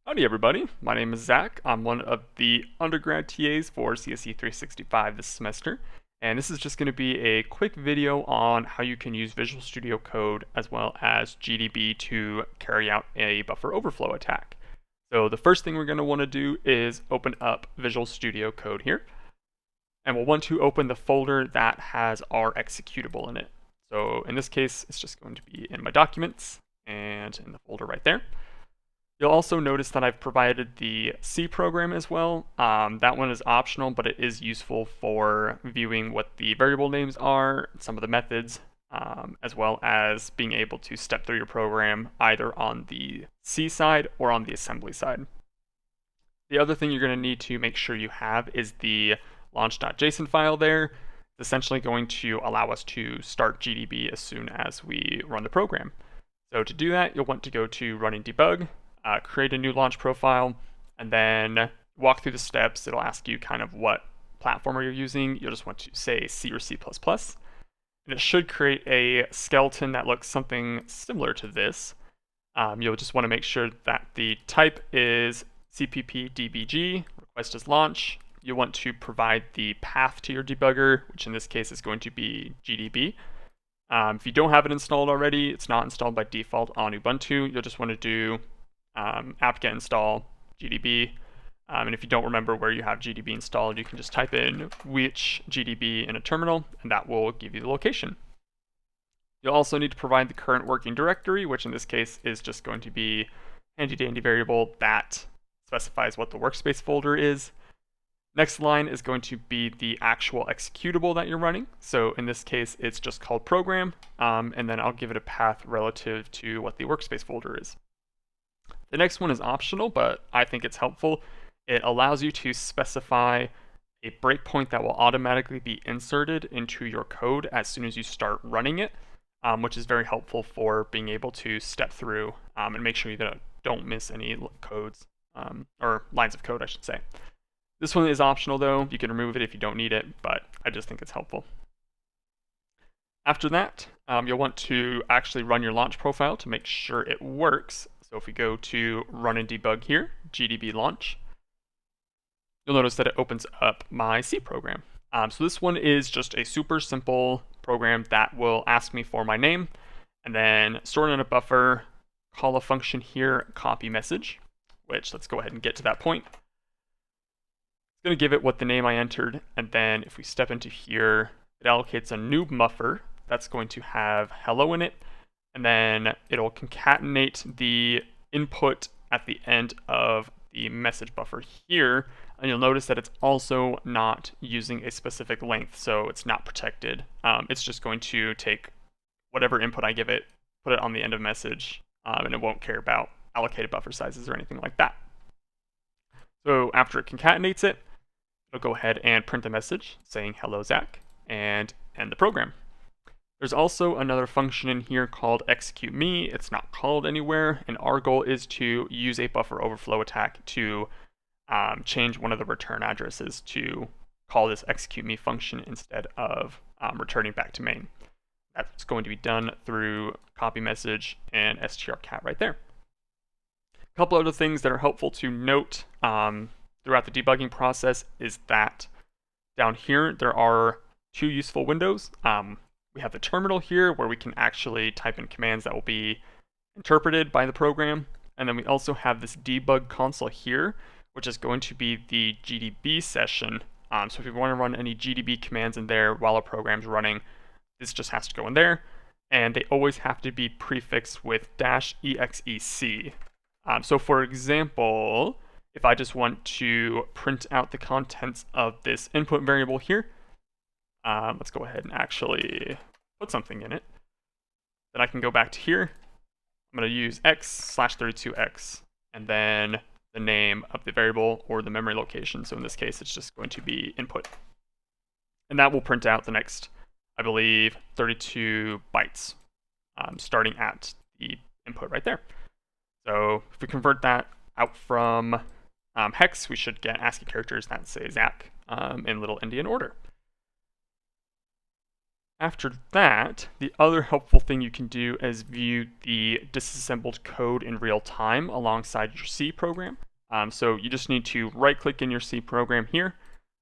Howdy everybody, my name is Zach. I'm one of the undergrad TAs for CSE 365 this semester, and this is just going to be a quick video on how you can use Visual Studio Code as well as GDB to carry out a buffer overflow attack. So the first thing we're going to want to do is open up Visual Studio Code here, and we'll want to open the folder that has our executable in it. So in this case, it's just going to be in my documents and in the folder right there. You'll also notice that I've provided the C program as well. That one is optional, but it is useful for viewing what the variable names are, some of the methods, as well as being able to step through your program either on the C side or on the assembly side. The other thing you're going to need to make sure you have is the launch.json file there. It's essentially going to allow us to start GDB as soon as we run the program. So to do that, you'll want to go to running debug, create a new launch profile, and then walk through the steps. It'll ask you kind of what platform you're using. You'll just want to say C or C++. And it should create a skeleton that looks something similar to this. You'll just want to make sure that the type is cppdbg, request is launch. You'll want to provide the path to your debugger, which in this case is going to be GDB. If you don't have it installed already, it's not installed by default on Ubuntu. You'll just want to do apt-get install GDB. And if you don't remember where you have GDB installed, you can just type in which GDB in a terminal, and that will give you the location. You'll also need to provide the current working directory, which in this case is just going to be handy-dandy variable that specifies what the workspace folder is. Next line is going to be the actual executable that you're running. So in this case, it's just called program, and then I'll give it a path relative to what the workspace folder is. The next one is optional, but I think it's helpful. It allows you to specify a breakpoint that will automatically be inserted into your code as soon as you start running it, which is very helpful for being able to step through and make sure you don't miss any codes, or lines of code, I should say. This one is optional though. You can remove it if you don't need it, but I just think it's helpful. After that, you'll want to actually run your launch profile to make sure it works. So if we go to run and debug here, GDB launch, you'll notice that it opens up my C program. So this one is just a super simple program that will ask me for my name and then store it in a buffer, call a function here, copy message, which let's go ahead and get to that point. It's going to give it what the name I entered, and then if we step into here, it allocates a new buffer that's going to have hello in it, and then it'll concatenate the input at the end of the message buffer here, and you'll notice that it's also not using a specific length, so it's not protected. It's just going to take whatever input I give it, put it on the end of message, and it won't care about allocated buffer sizes or anything like that. So after it concatenates it, it'll go ahead and print a message saying hello Zach and end the program. There's also another function in here called execute me. It's not called anywhere, and our goal is to use a buffer overflow attack to change one of the return addresses to call this execute me function instead of returning back to main. That's going to be done through copy message and strcat right there. A couple other things that are helpful to note throughout the debugging process is that down here there are two useful windows. We have the terminal here where we can actually type in commands that will be interpreted by the program. And then we also have this debug console here, which is going to be the GDB session. So if you want to run any GDB commands in there while a program's running, this just has to go in there. And they always have to be prefixed with -exec. So for example, if I just want to print out the contents of this input variable here, let's go ahead and actually put something in it. Then I can go back to here. I'm going to use x/32x and then the name of the variable or the memory location. So in this case, it's just going to be input. And that will print out the next, I believe, 32 bytes, starting at the input right there. So if we convert that out from hex, we should get ASCII characters that say Zach in little Indian order. After that, the other helpful thing you can do is view the disassembled code in real time alongside your C program. So you just need to right-click in your C program here,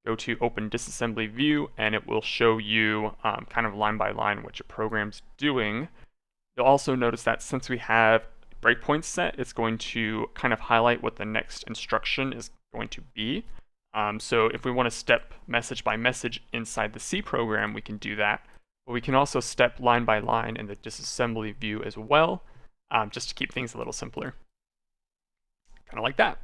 go to Open Disassembly View, and it will show you kind of line by line what your program's doing. You'll also notice that since we have breakpoints set, it's going to kind of highlight what the next instruction is going to be. So if we want to step message by message inside the C program, we can do that. But we can also step line by line in the disassembly view as well, just to keep things a little simpler. Kind of like that.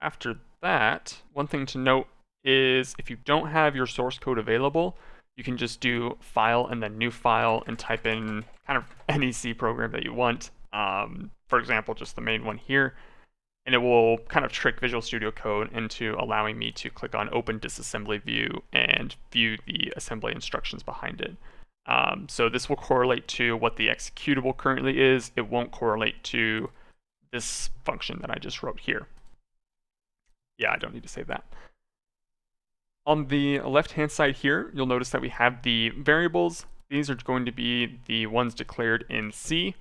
After that, one thing to note is if you don't have your source code available, you can just do file and then new file and type in kind of any C program that you want. For example, just the main one here. And it will kind of trick Visual Studio Code into allowing me to click on Open Disassembly View and view the assembly instructions behind it. So this will correlate to what the executable currently is. It won't correlate to this function that I just wrote here. Yeah, I don't need to save that. On the left-hand side here, you'll notice that we have the variables. These are going to be the ones declared in C.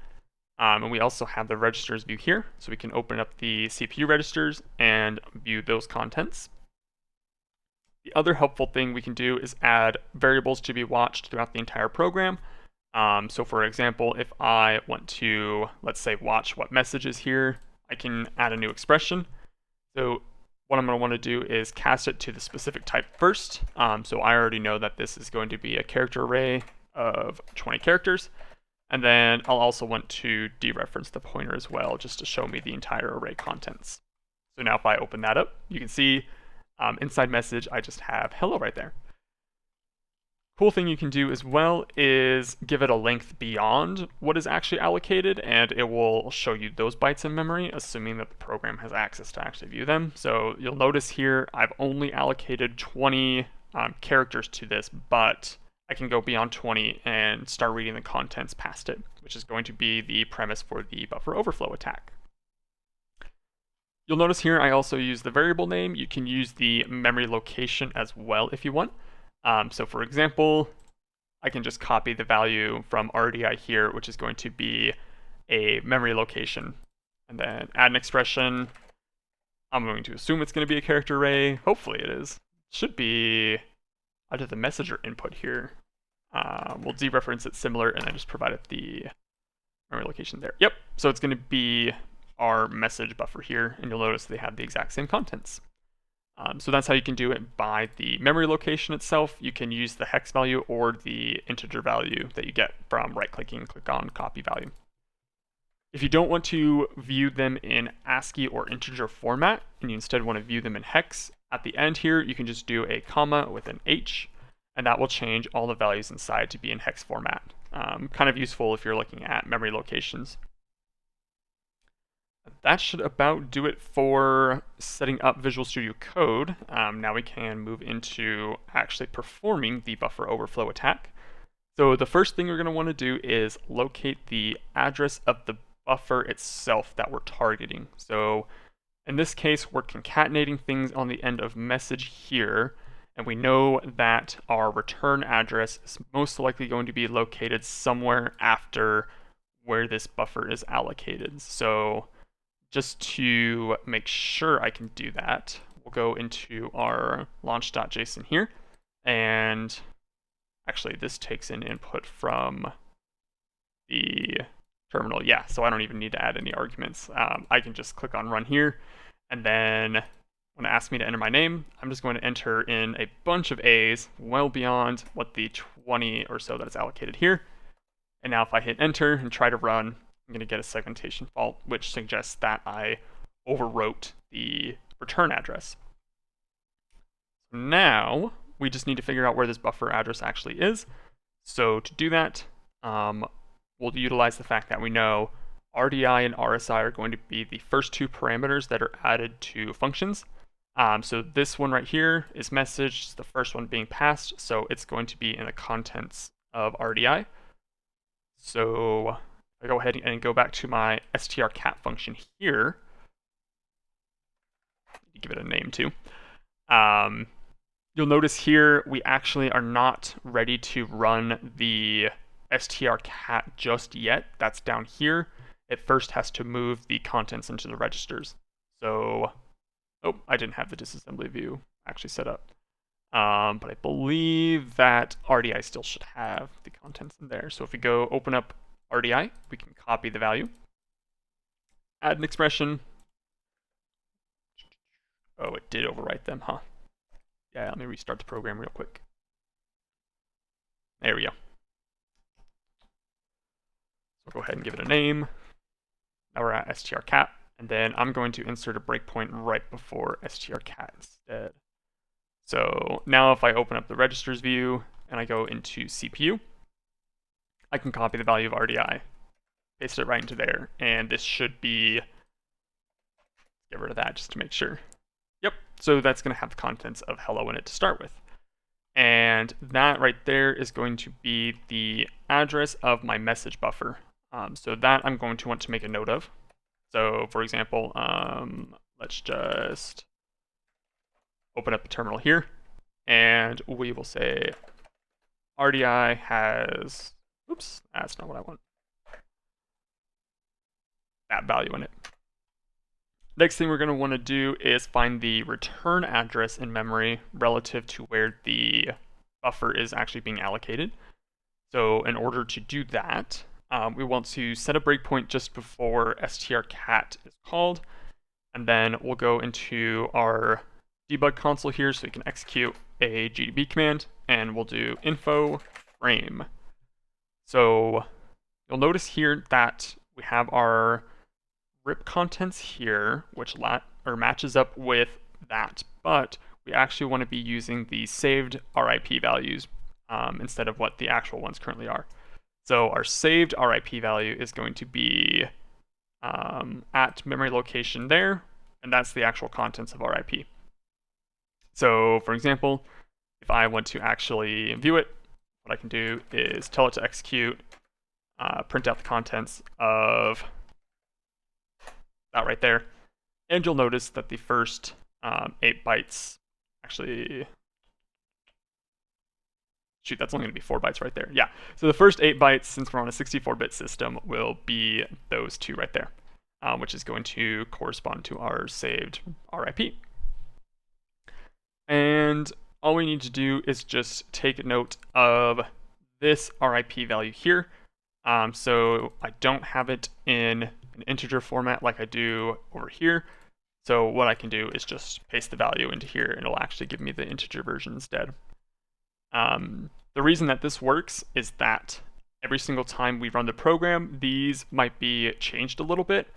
And we also have the registers view here, so we can open up the CPU registers and view those contents. The other helpful thing we can do is add variables to be watched throughout the entire program. So for example, if I want to, let's say, watch what message is here, I can add a new expression. So what I'm going to want to do is cast it to the specific type first. So I already know that this is going to be a character array of 20 characters. And then I'll also want to dereference the pointer as well, just to show me the entire array contents. So now if I open that up, you can see inside message, I just have hello right there. Cool thing you can do as well is give it a length beyond what is actually allocated, and it will show you those bytes in memory, assuming that the program has access to actually view them. So you'll notice here, I've only allocated 20 characters to this, but I can go beyond 20 and start reading the contents past it, which is going to be the premise for the buffer overflow attack. You'll notice here I also use the variable name. You can use the memory location as well if you want. So for example, I can just copy the value from RDI here, which is going to be a memory location, and then add an expression. I'm going to assume it's going to be a character array. Hopefully it is. Should be out of the messenger input here. We'll dereference it similar and then just provide it the memory location there. Yep, so it's going to be our message buffer here, and you'll notice they have the exact same contents. So that's how you can do it by the memory location itself. You can use the hex value or the integer value that you get from right-clicking, click on copy value. If you don't want to view them in ASCII or integer format, and you instead want to view them in hex, at the end here, you can just do a comma with an H, and that will change all the values inside to be in hex format. Kind of useful if you're looking at memory locations. That should about do it for setting up Visual Studio Code. Now we can move into actually performing the buffer overflow attack. So the first thing we're going to want to do is locate the address of the buffer itself that we're targeting. So in this case, we're concatenating things on the end of message here, and we know that our return address is most likely going to be located somewhere after where this buffer is allocated. So just to make sure I can do that, we'll go into our launch.json here, and actually this takes an input from the terminal. Yeah, so I don't even need to add any arguments. I can just click on run here, and then when it asks me to enter my name, I'm just going to enter in a bunch of A's, well beyond what the 20 or so that is allocated here. And now if I hit enter and try to run, I'm going to get a segmentation fault, which suggests that I overwrote the return address. Now we just need to figure out where this buffer address actually is. So to do that, we'll utilize the fact that we know RDI and RSI are going to be the first two parameters that are added to functions. So this one right here is message, the first one being passed, so it's going to be in the contents of RDI. So I go ahead and go back to my strcat function here. Give it a name too. You'll notice here we actually are not ready to run the strcat just yet. That's down here. It first has to move the contents into the registers. So, oh, I didn't have the disassembly view actually set up. But I believe that RDI still should have the contents in there. So if we go open up RDI, we can copy the value, add an expression. Oh, it did overwrite them, huh? Yeah, let me restart the program real quick. There we go. So go ahead and give it a name. Now we're at strcat, and then I'm going to insert a breakpoint right before strcat instead. So now if I open up the registers view and I go into CPU, I can copy the value of RDI, paste it right into there, and this should be, get rid of that just to make sure. Yep, so that's going to have the contents of hello in it to start with. And that right there is going to be the address of my message buffer. So that I'm going to want to make a note of. So for example, let's just open up the terminal here, and we will say RDI has, oops, that's not what I want, that value in it. Next thing we're going to want to do is find the return address in memory relative to where the buffer is actually being allocated. So in order to do that, we want to set a breakpoint just before strcat is called, and then we'll go into our debug console here so we can execute a GDB command, and we'll do info frame. So you'll notice here that we have our RIP contents here, which matches up with that, but we actually want to be using the saved RIP values instead of what the actual ones currently are. So our saved RIP value is going to be at memory location there, and that's the actual contents of RIP. So for example, if I want to actually view it, what I can do is tell it to execute, print out the contents of that right there, and you'll notice that the first 8 bytes actually, shoot, that's only going to be 4 bytes right there. Yeah, so the first 8 bytes, since we're on a 64-bit system, will be those 2 right there, which is going to correspond to our saved RIP. And all we need to do is just take note of this RIP value here. So I don't have it in an integer format like I do over here. So what I can do is just paste the value into here, and it'll actually give me the integer version instead. The reason that this works is that every single time we run the program, these might be changed a little bit,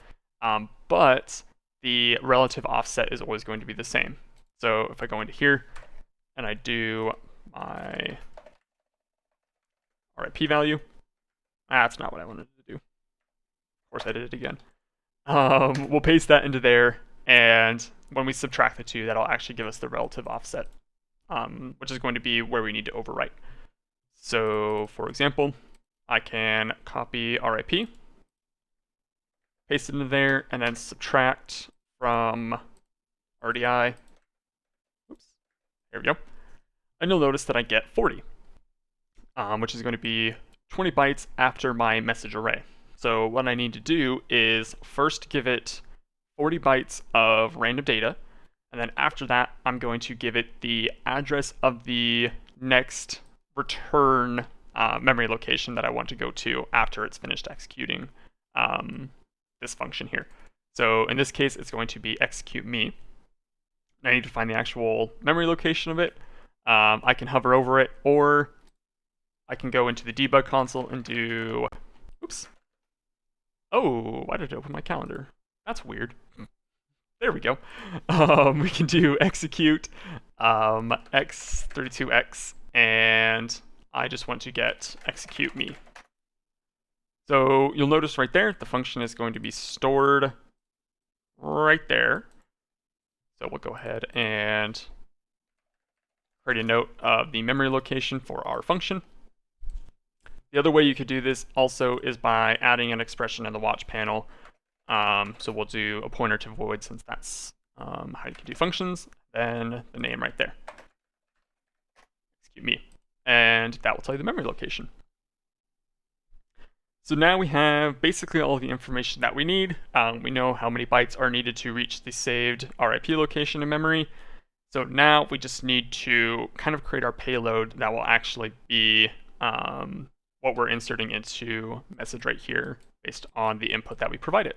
but the relative offset is always going to be the same. So if I go into here and I do my RIP value, that's not what I wanted to do. Of course I did it again. We'll paste that into there, and when we subtract the two, that'll actually give us the relative offset, which is going to be where we need to overwrite. So for example, I can copy RIP, paste it into there, and then subtract from RDI. Oops, there we go. And you'll notice that I get 40, which is going to be 20 bytes after my message array. So what I need to do is first give it 40 bytes of random data, and then after that, I'm going to give it the address of the next return memory location that I want to go to after it's finished executing this function here. So in this case, it's going to be execute me. I need to find the actual memory location of it. I can hover over it, or I can go into the debug console and do, oops. Oh, why did it open my calendar? That's weird. There we go. We can do execute x32x, and I just want to get execute me. So you'll notice right there, the function is going to be stored right there. So we'll go ahead and create a note of the memory location for our function. The other way you could do this also is by adding an expression in the watch panel. So we'll do a pointer to void, since that's how you can do functions, then the name right there. execute me, and that will tell you the memory location. So now we have basically all of the information that we need. We know how many bytes are needed to reach the saved RIP location in memory. So now we just need to kind of create our payload that will actually be what we're inserting into message right here based on the input that we provided.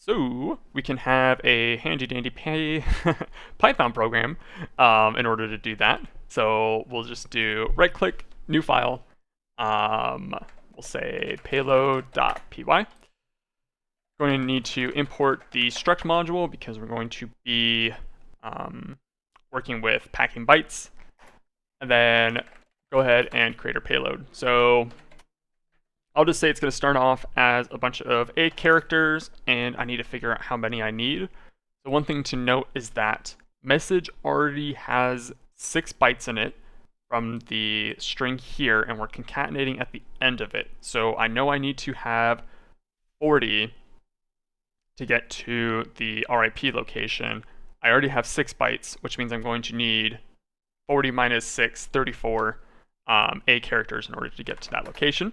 So we can have a handy dandy Python program in order to do that. So we'll just do right click, new file. We'll say payload.py. Going to need to import the struct module because we're going to be working with packing bytes. And then go ahead and create our payload. So I'll just say it's going to start off as a bunch of A characters, and I need to figure out how many I need. So one thing to note is that message already has 6 bytes in it from the string here, and we're concatenating at the end of it. So I know I need to have 40 to get to the RIP location. I already have 6 bytes, which means I'm going to need 40 minus 6, 34 A characters in order to get to that location.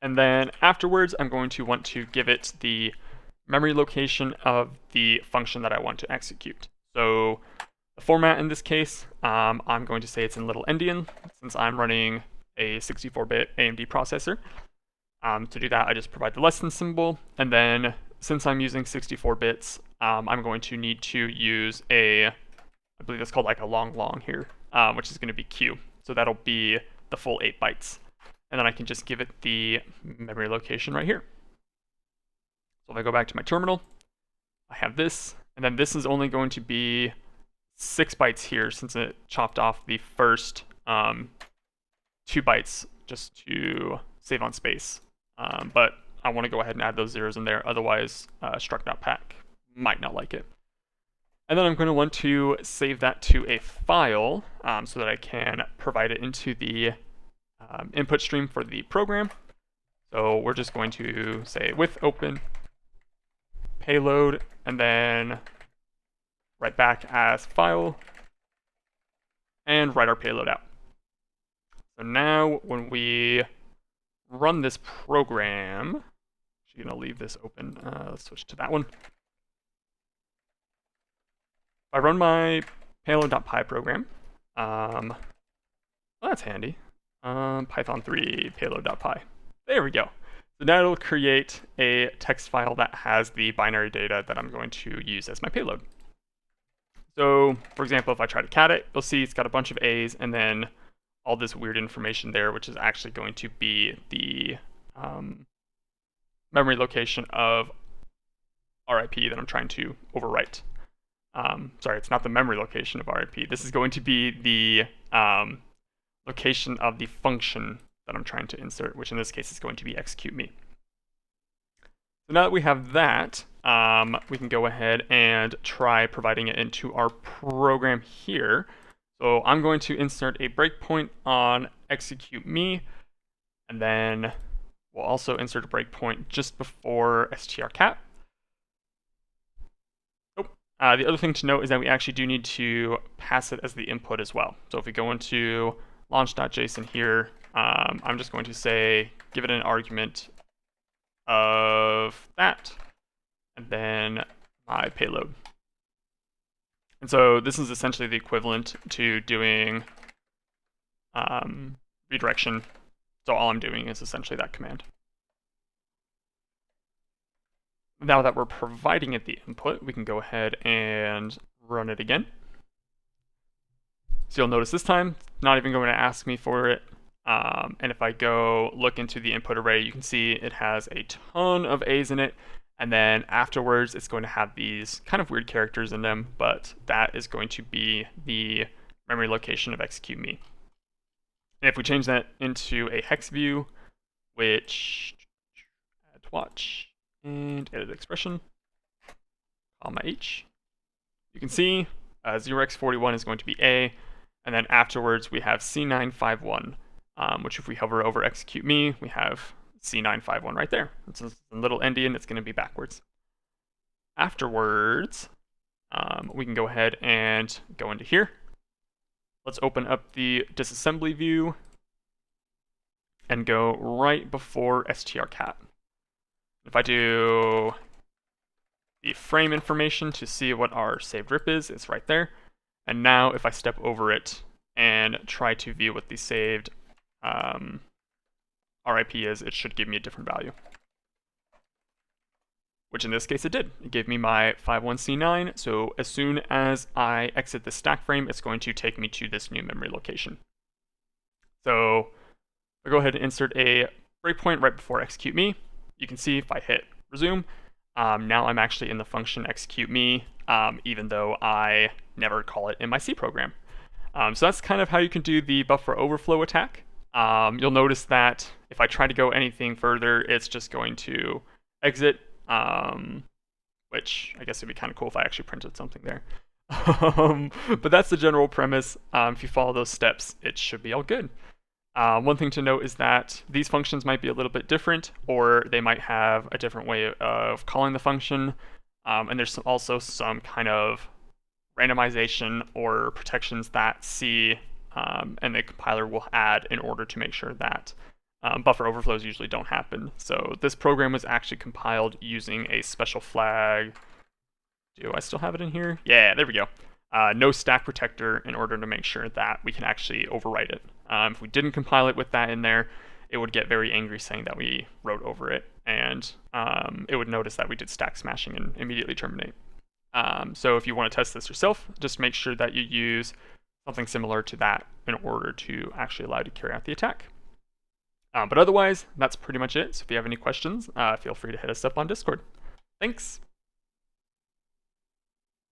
And then afterwards, I'm going to want to give it the memory location of the function that I want to execute. So the format in this case, I'm going to say it's in little endian, since I'm running a 64-bit AMD processor. To do that, I just provide the less than symbol, and then since I'm using 64 bits, I'm going to need to use I believe it's called like a long here, which is going to be Q. So that'll be the full 8 bytes. And then I can just give it the memory location right here. So if I go back to my terminal, I have this, and then this is only going to be 6 bytes here since it chopped off the first 2 bytes just to save on space. But I want to go ahead and add those zeros in there, otherwise struct.pack might not like it. And then I'm going to want to save that to a file so that I can provide it into the input stream for the program. So we're just going to say with open payload and then write back as file and write our payload out. So now when we run this program, I'm actually going to leave this open. Let's switch to that one. If I run my payload.py program, well, that's handy. Python 3 payload.py. There we go. So now it'll create a text file that has the binary data that I'm going to use as my payload. So, for example, if I try to cat it, you'll see it's got a bunch of A's and then all this weird information there, which is actually going to be the memory location of RIP that I'm trying to overwrite. Sorry, it's not the memory location of RIP. This is going to be the location of the function that I'm trying to insert, which in this case is going to be execute me. So now that we have that, we can go ahead and try providing it into our program here. So I'm going to insert a breakpoint on execute me, and then we'll also insert a breakpoint just before strcat. The other thing to note is that we actually do need to pass it as the input as well. So if we go into launch.json here, I'm just going to say, give it an argument of that, and then my payload. And so this is essentially the equivalent to doing redirection. So all I'm doing is essentially that command. Now that we're providing it the input, we can go ahead and run it again. So you'll notice this time, it's not even going to ask me for it. And if I go look into the input array, you can see it has a ton of A's in it. And then afterwards, it's going to have these kind of weird characters in them, but that is going to be the memory location of execute me. And if we change that into a hex view, which add watch and edit expression, comma H, you can see 0x41 is going to be A, and then afterwards we have C951, which if we hover over execute me, we have C951 right there. It's a little endian, it's going to be backwards. Afterwards, we can go ahead and go into here, Let's open up the disassembly view and go right before strcat. If I do the frame information to see what our saved rip is, it's right there. And now if I step over it and try to view what the saved RIP is, it should give me a different value. Which in this case it did. It gave me my 51C9, so as soon as I exit the stack frame, it's going to take me to this new memory location. So I'll go ahead and insert a breakpoint right before execute me. You can see if I hit resume, now I'm actually in the function execute me, even though I never call it in my C program. So that's kind of how you can do the buffer overflow attack. You'll notice that if I try to go anything further, it's just going to exit, which I guess it'd be kind of cool if I actually printed something there. But that's the general premise. If you follow those steps, it should be all good. One thing to note is that these functions might be a little bit different, or they might have a different way of calling the function. And there's also some kind of randomization or protections that C and the compiler will add in order to make sure that buffer overflows usually don't happen. So this program was actually compiled using a special flag. Do I still have it in here? Yeah, there we go. No stack protector in order to make sure that we can actually overwrite it. If we didn't compile it with that in there, it would get very angry saying that we wrote over it, and it would notice that we did stack smashing and immediately terminate. So if you want to test this yourself, just make sure that you use something similar to that in order to actually allow you to carry out the attack. But otherwise, that's pretty much it. So if you have any questions, feel free to hit us up on Discord. Thanks!